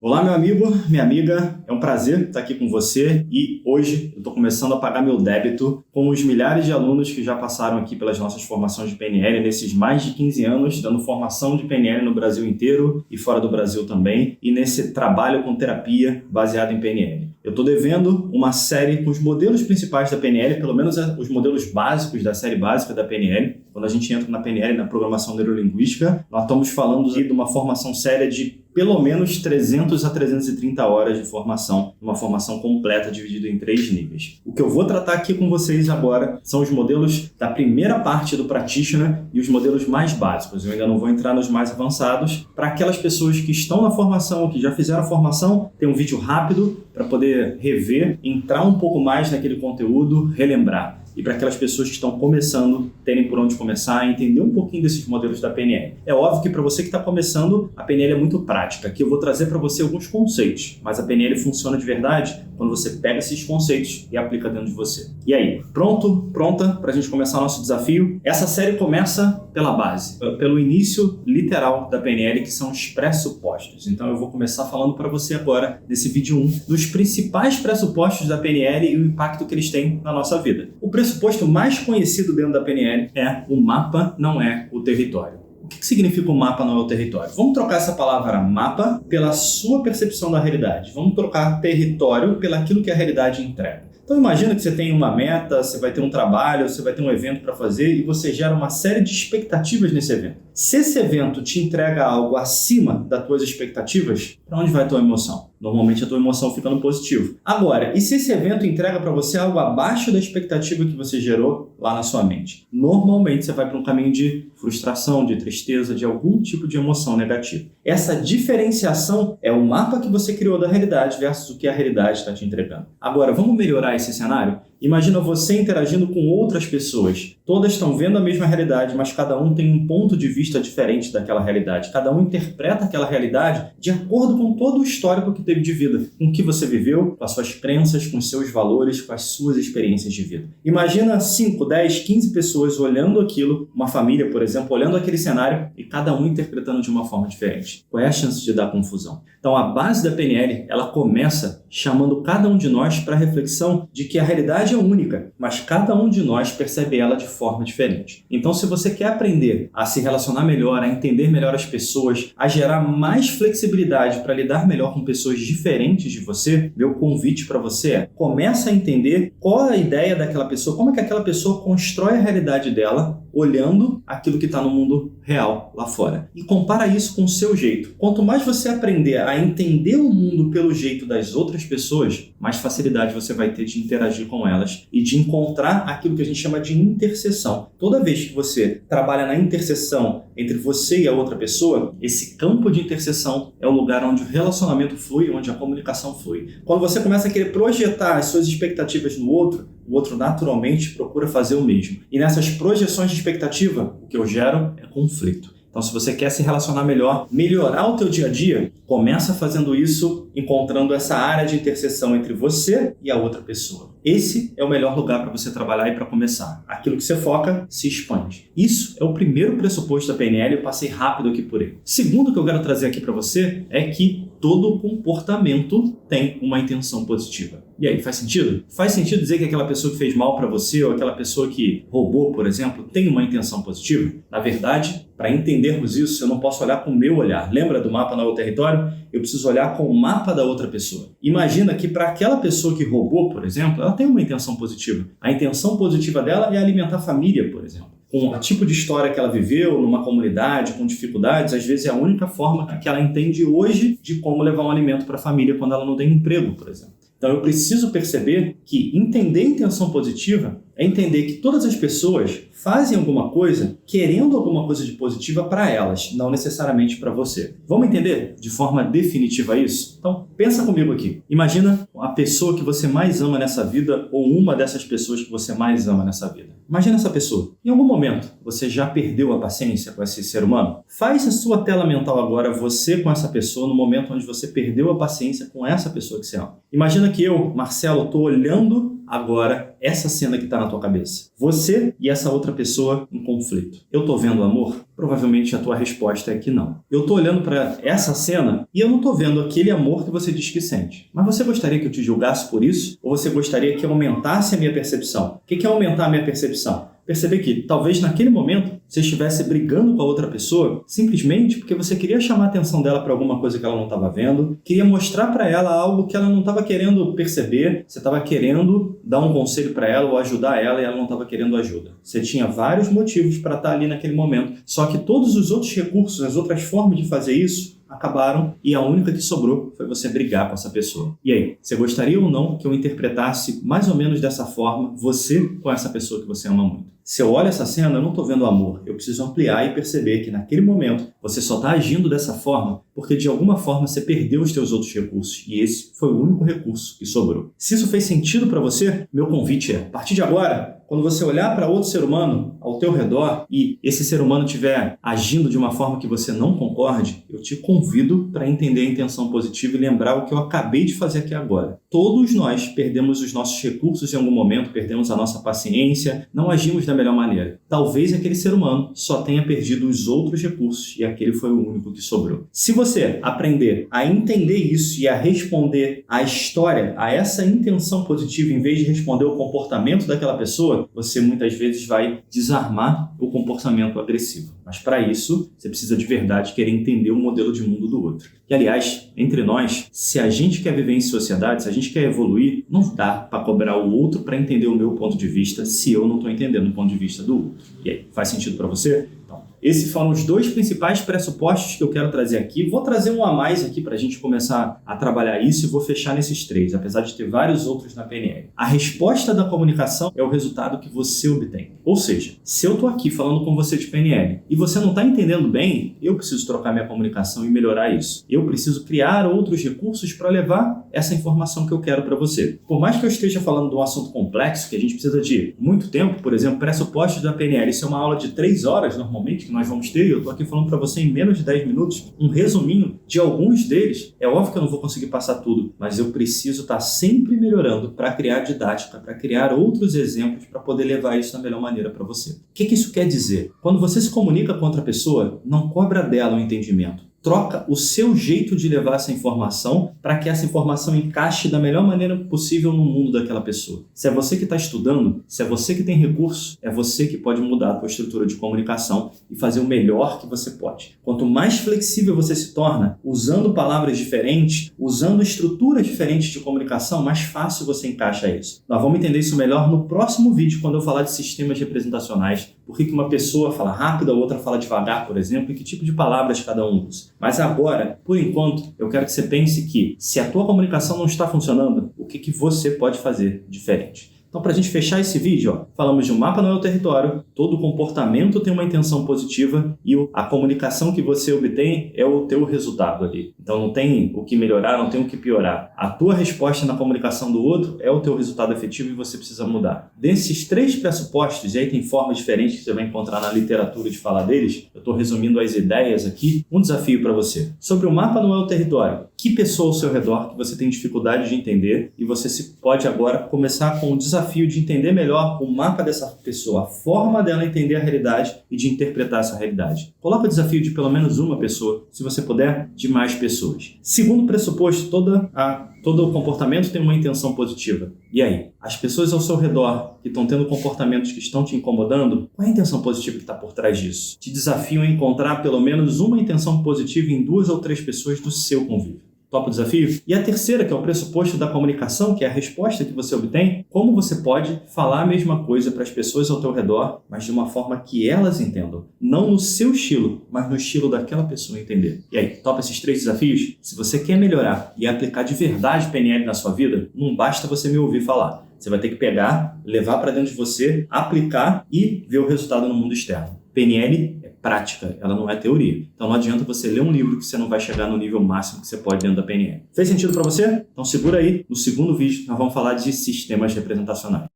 Olá, meu amigo, minha amiga, é um prazer estar aqui com você e hoje eu estou começando a pagar meu débito com os milhares de alunos que já passaram aqui pelas nossas formações de PNL nesses mais de 15 anos, dando formação de PNL no Brasil inteiro e fora do Brasil também, e nesse trabalho com terapia baseado em PNL. Eu estou devendo uma série com os modelos principais da PNL, pelo menos os modelos básicos da série básica da PNL. Quando a gente entra na PNL, na programação neurolinguística, nós estamos falando de uma formação séria de pelo menos 300 a 330 horas de formação, uma formação completa dividida em 3 níveis. O que eu vou tratar aqui com vocês agora são os modelos da primeira parte do Practitioner e os modelos mais básicos. Eu ainda não vou entrar nos mais avançados. Para aquelas pessoas que estão na formação, que já fizeram a formação, tem um vídeo rápido para poder rever, entrar um pouco mais naquele conteúdo, relembrar. E para aquelas pessoas que estão começando, terem por onde começar, entender um pouquinho desses modelos da PNL. É óbvio que para você que está começando, a PNL é muito prática. Aqui eu vou trazer para você alguns conceitos, mas a PNL funciona de verdade quando você pega esses conceitos e aplica dentro de você. E aí, pronta para a gente começar nosso desafio? Essa série começa pela base, pelo início literal da PNL, que são os pressupostos. Então eu vou começar falando para você agora, nesse vídeo 1, dos principais pressupostos da PNL e o impacto que eles têm na nossa vida. O pressuposto mais conhecido dentro da PNL é: o mapa não é o território. O que significa o mapa não é o território? Vamos trocar essa palavra mapa pela sua percepção da realidade. Vamos trocar território pelaquilo que a realidade entrega. Então imagina que você tem uma meta, você vai ter um trabalho, você vai ter um evento para fazer e você gera uma série de expectativas nesse evento. Se esse evento te entrega algo acima das tuas expectativas, para onde vai a tua emoção? Normalmente a tua emoção fica no positivo. Agora, e se esse evento entrega para você algo abaixo da expectativa que você gerou lá na sua mente? Normalmente você vai para um caminho de frustração, de tristeza, de algum tipo de emoção negativa. Essa diferenciação é o mapa que você criou da realidade versus o que a realidade está te entregando. Agora, vamos melhorar esse cenário? Imagina você interagindo com outras pessoas. Todas estão vendo a mesma realidade, mas cada um tem um ponto de vista diferente daquela realidade. Cada um interpreta aquela realidade de acordo com todo o histórico que teve de vida, com o que você viveu, com as suas crenças, com os seus valores, com as suas experiências de vida. Imagina 5, 10, 15 pessoas olhando aquilo, uma família, por exemplo, olhando aquele cenário e cada um interpretando de uma forma diferente. Qual é a chance de dar confusão? Então, a base da PNL, ela começa chamando cada um de nós para a reflexão de que a realidade é única, mas cada um de nós percebe ela de forma diferente. Então, se você quer aprender a se relacionar melhor, a entender melhor as pessoas, a gerar mais flexibilidade para lidar melhor com pessoas diferentes de você, meu convite para você é: começa a entender qual é a ideia daquela pessoa, como é que aquela pessoa constrói a realidade dela, olhando aquilo que está no mundo real lá fora. E compara isso com o seu jeito. Quanto mais você aprender a entender o mundo pelo jeito das outras pessoas, mais facilidade você vai ter de interagir com elas e de encontrar aquilo que a gente chama de interseção. Toda vez que você trabalha na interseção entre você e a outra pessoa, esse campo de interseção é o lugar onde o relacionamento flui, onde a comunicação flui. Quando você começa a querer projetar as suas expectativas no outro, o outro naturalmente procura fazer o mesmo. E nessas projeções de expectativa, o que eu gero é conflito. Então, se você quer se relacionar melhor, melhorar o teu dia a dia, começa fazendo isso encontrando essa área de interseção entre você e a outra pessoa. Esse é o melhor lugar para você trabalhar e para começar. Aquilo que você foca se expande. Isso é o primeiro pressuposto da PNL, eu passei rápido aqui por ele. Segundo que eu quero trazer aqui para você é que todo comportamento tem uma intenção positiva. E aí, faz sentido? Faz sentido dizer que aquela pessoa que fez mal para você ou aquela pessoa que roubou, por exemplo, tem uma intenção positiva? Na verdade, para entendermos isso, eu não posso olhar com o meu olhar. Lembra do mapa não é o território? Eu preciso olhar com o mapa da outra pessoa. Imagina que para aquela pessoa que roubou, por exemplo, ela tem uma intenção positiva. A intenção positiva dela é alimentar a família, por exemplo. Com o tipo de história que ela viveu, numa comunidade, com dificuldades, às vezes é a única forma que ela entende hoje de como levar um alimento para a família quando ela não tem emprego, por exemplo. Então eu preciso perceber que entender intenção positiva é entender que todas as pessoas fazem alguma coisa querendo alguma coisa de positiva para elas, não necessariamente para você. Vamos entender de forma definitiva isso? Então, pensa comigo aqui. Imagina a pessoa que você mais ama nessa vida ou uma dessas pessoas que você mais ama nessa vida. Imagina essa pessoa. Em algum momento, você já perdeu a paciência com esse ser humano? Faz a sua tela mental agora, você com essa pessoa, no momento onde você perdeu a paciência com essa pessoa que você ama. Imagina que eu, Marcelo, estou olhando agora essa cena que está na tua cabeça. Você e essa outra pessoa em conflito. Eu tô vendo amor? Provavelmente a tua resposta é que não. Eu tô olhando para essa cena e eu não tô vendo aquele amor que você diz que sente. Mas você gostaria que eu te julgasse por isso? Ou você gostaria que aumentasse a minha percepção? O que é aumentar a minha percepção? Perceber que talvez naquele momento você estivesse brigando com a outra pessoa simplesmente porque você queria chamar a atenção dela para alguma coisa que ela não estava vendo, queria mostrar para ela algo que ela não estava querendo perceber, você estava querendo dar um conselho para ela ou ajudar ela e ela não estava querendo ajuda. Você tinha vários motivos para estar ali naquele momento, só que todos os outros recursos, as outras formas de fazer isso acabaram e a única que sobrou foi você brigar com essa pessoa. E aí, você gostaria ou não que eu interpretasse mais ou menos dessa forma você com essa pessoa que você ama muito? Se eu olho essa cena, eu não estou vendo amor. Eu preciso ampliar e perceber que naquele momento você só está agindo dessa forma porque de alguma forma você perdeu os teus outros recursos e esse foi o único recurso que sobrou. Se isso fez sentido para você, meu convite é, a partir de agora, quando você olhar para outro ser humano ao teu redor e esse ser humano estiver agindo de uma forma que você não concorde, eu te convido para entender a intenção positiva e lembrar o que eu acabei de fazer aqui agora. Todos nós perdemos os nossos recursos em algum momento, perdemos a nossa paciência, não agimos da melhor maneira. Talvez aquele ser humano só tenha perdido os outros recursos e aquele foi o único que sobrou. Se você aprender a entender isso e a responder à história, a essa intenção positiva, em vez de responder o comportamento daquela pessoa, você muitas vezes vai desarmar o comportamento agressivo. Mas para isso, você precisa de verdade querer entender o modelo de mundo do outro. E aliás, entre nós, se a gente quer viver em sociedade, se a gente quer evoluir, não dá para cobrar o outro para entender o meu ponto de vista se eu não estou entendendo o ponto de vista do outro. E aí, faz sentido para você? Então, esses foram os dois principais pressupostos que eu quero trazer aqui. Vou trazer um a mais aqui para a gente começar a trabalhar isso e vou fechar nesses três, apesar de ter vários outros na PNL. A resposta da comunicação é o resultado que você obtém. Ou seja, se eu estou aqui falando com você de PNL e você não está entendendo bem, eu preciso trocar minha comunicação e melhorar isso. Eu preciso criar outros recursos para levar essa informação que eu quero para você. Por mais que eu esteja falando de um assunto complexo, que a gente precisa de muito tempo, por exemplo, pressupostos da PNL, isso é uma aula de 3 horas normalmente, que nós vamos ter, e eu estou aqui falando para você em menos de 10 minutos, um resuminho de alguns deles. É óbvio que eu não vou conseguir passar tudo, mas eu preciso estar sempre melhorando para criar didática, para criar outros exemplos, para poder levar isso da melhor maneira para você. O que isso quer dizer? Quando você se comunica com outra pessoa, não cobra dela o entendimento. Troca o seu jeito de levar essa informação para que essa informação encaixe da melhor maneira possível no mundo daquela pessoa. Se é você que está estudando, se é você que tem recursos, é você que pode mudar a sua estrutura de comunicação e fazer o melhor que você pode. Quanto mais flexível você se torna, usando palavras diferentes, usando estruturas diferentes de comunicação, mais fácil você encaixa isso. Nós vamos entender isso melhor no próximo vídeo, quando eu falar de sistemas representacionais. Por que uma pessoa fala rápido, a outra fala devagar, por exemplo, e que tipo de palavras cada um usa. Mas agora, por enquanto, eu quero que você pense que se a tua comunicação não está funcionando, o que você pode fazer diferente? Então, para a gente fechar esse vídeo, falamos de um mapa não é o território, todo comportamento tem uma intenção positiva e a comunicação que você obtém é o teu resultado ali. Então, não tem o que melhorar, não tem o que piorar. A tua resposta na comunicação do outro é o teu resultado efetivo e você precisa mudar. Desses 3 pressupostos, e aí tem formas diferentes que você vai encontrar na literatura de falar deles, eu estou resumindo as ideias aqui, um desafio para você. Sobre o mapa não é o território, que pessoa ao seu redor que você tem dificuldade de entender e você pode agora começar com o desafio de entender melhor o mapa dessa pessoa, a forma dela entender a realidade e de interpretar essa realidade. Coloca o desafio de pelo menos uma pessoa, se você puder, de mais pessoas. Segundo pressuposto, todo comportamento tem uma intenção positiva. E aí? As pessoas ao seu redor que estão tendo comportamentos que estão te incomodando, qual é a intenção positiva que está por trás disso? Te desafio a encontrar pelo menos uma intenção positiva em 2 ou 3 pessoas do seu convívio. Topa o desafio? E a terceira, que é o pressuposto da comunicação, que é a resposta que você obtém, como você pode falar a mesma coisa para as pessoas ao teu redor, mas de uma forma que elas entendam. Não no seu estilo, mas no estilo daquela pessoa entender. E aí, topa esses 3 desafios? Se você quer melhorar e aplicar de verdade PNL na sua vida, não basta você me ouvir falar. Você vai ter que pegar, levar para dentro de você, aplicar e ver o resultado no mundo externo. PNL é prática, ela não é teoria. Então não adianta você ler um livro que você não vai chegar no nível máximo que você pode dentro da PNL. Fez sentido para você? Então segura aí, no segundo vídeo nós vamos falar de sistemas representacionais.